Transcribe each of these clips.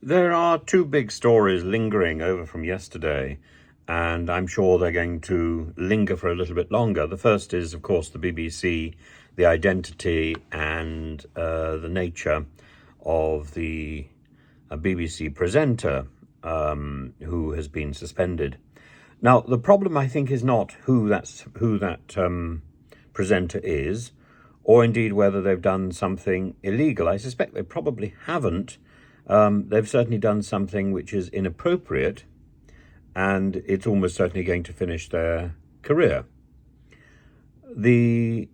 There are two big stories lingering over from yesterday, and I'm sure they're going to linger for a little bit longer. The first is, of course, the BBC, the identity and the nature of the BBC presenter who has been suspended. Now, the problem, I think, is not who that presenter is, or indeed whether they've done something illegal. I suspect they probably haven't. They've certainly done something which is inappropriate, and it's almost certainly going to finish their career. The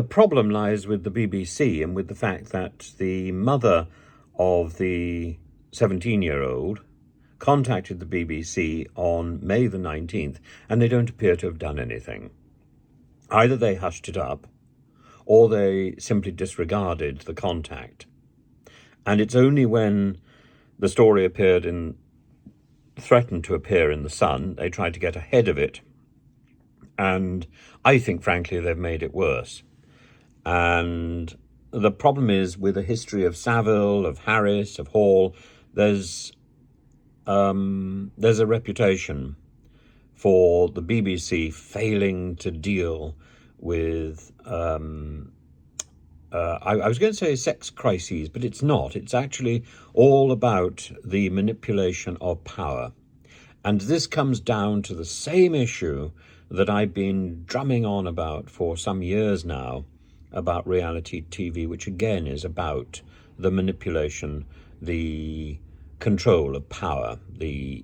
problem lies with the BBC and with the fact that the mother of the 17-year-old contacted the BBC on May the 19th, and they don't appear to have done anything. Either they hushed it up, or they simply disregarded the contact. And it's only when the story threatened to appear in The Sun, they tried to get ahead of it. And I think, frankly, they've made it worse. And the problem is, with a history of Savile, of Harris, of Hall, there's a reputation for the BBC failing to deal with I was going to say sex crises, but it's not. It's actually all about the manipulation of power. And this comes down to the same issue that I've been drumming on about for some years now, about reality TV, which again is about the manipulation, the control of power, the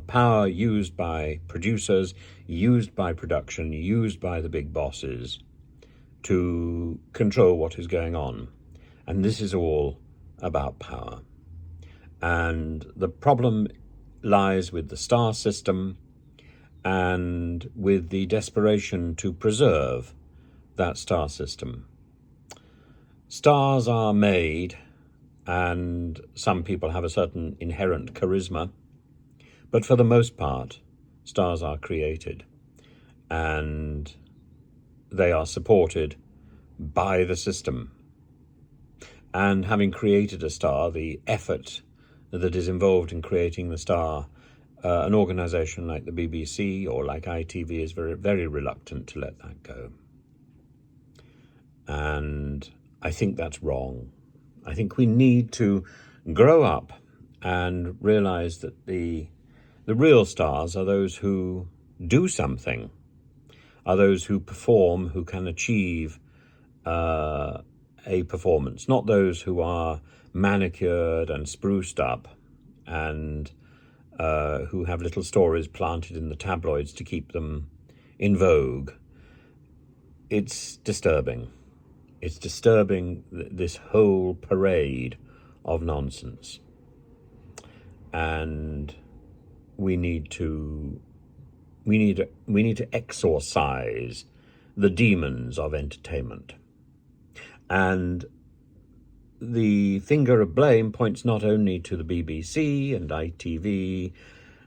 power used by producers, used by production, used by the big bosses to control what is going on. And this is all about power. And the problem lies with the star system and with the desperation to preserve that star system. Stars are made, and some people have a certain inherent charisma, but for the most part, stars are created, and they are supported by the system. And having created a star, the effort that is involved in creating the star, an organisation like the BBC or like ITV is very, very reluctant to let that go. And I think that's wrong. I think we need to grow up and realise that the real stars are those who do something, are those who perform, who can achieve a performance, not those who are manicured and spruced up and who have little stories planted in the tabloids to keep them in vogue. It's disturbing. It's disturbing, this whole parade of nonsense. And we need to exorcise the demons of entertainment. And the finger of blame points not only to the BBC and ITV,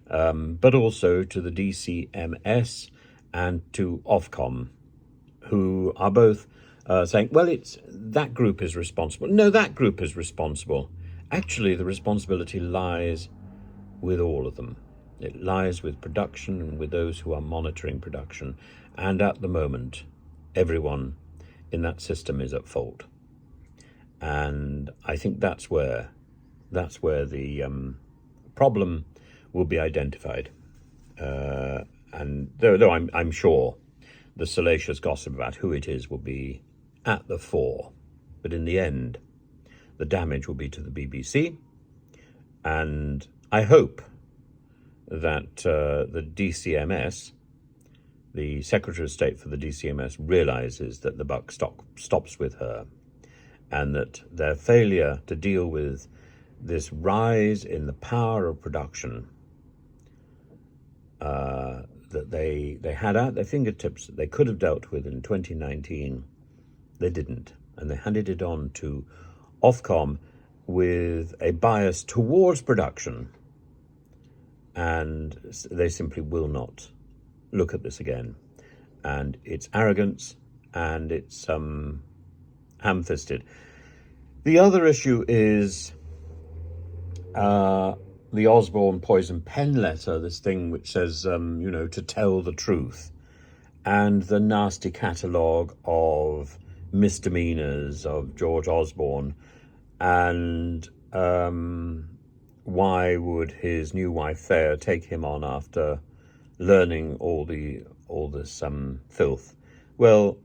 but also to the DCMS and to Ofcom, who are both saying, well, it's that group is responsible. No, that group is responsible. Actually, the responsibility lies with all of them. It lies with production and with those who are monitoring production. And at the moment, everyone in that system is at fault. And I think that's where the problem will be identified. And though I'm sure the salacious gossip about who it is will be at the fore, but in the end, the damage will be to the BBC. And I hope that the DCMS, the Secretary of State for the DCMS, realises that the buck stops with her, and that their failure to deal with this rise in the power of production that they had at their fingertips, that they could have dealt with in 2019, they didn't. And they handed it on to Ofcom with a bias towards production. And they simply will not look at this again. And it's arrogance, and it's ham-fisted. The other issue is the Osbourne poison pen letter, this thing which says, to tell the truth, and the nasty catalogue of misdemeanours of George Osbourne, and why would his new wife Thea take him on after learning all this filth? Well,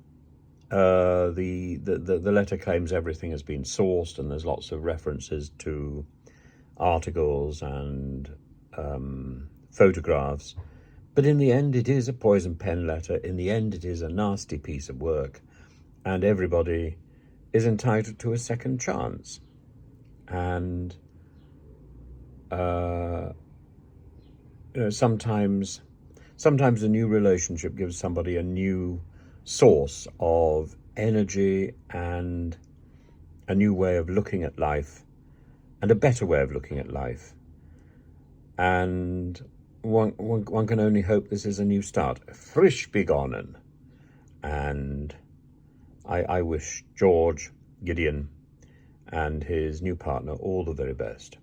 the letter claims everything has been sourced, and there's lots of references to articles and photographs. But in the end, it is a poison pen letter. In the end, it is a nasty piece of work, and everybody is entitled to a second chance. And sometimes a new relationship gives somebody a new source of energy and a new way of looking at life, and a better way of looking at life. And one can only hope this is a new start. Frisch begonnen. And I wish George Gideon and his new partner all the very best.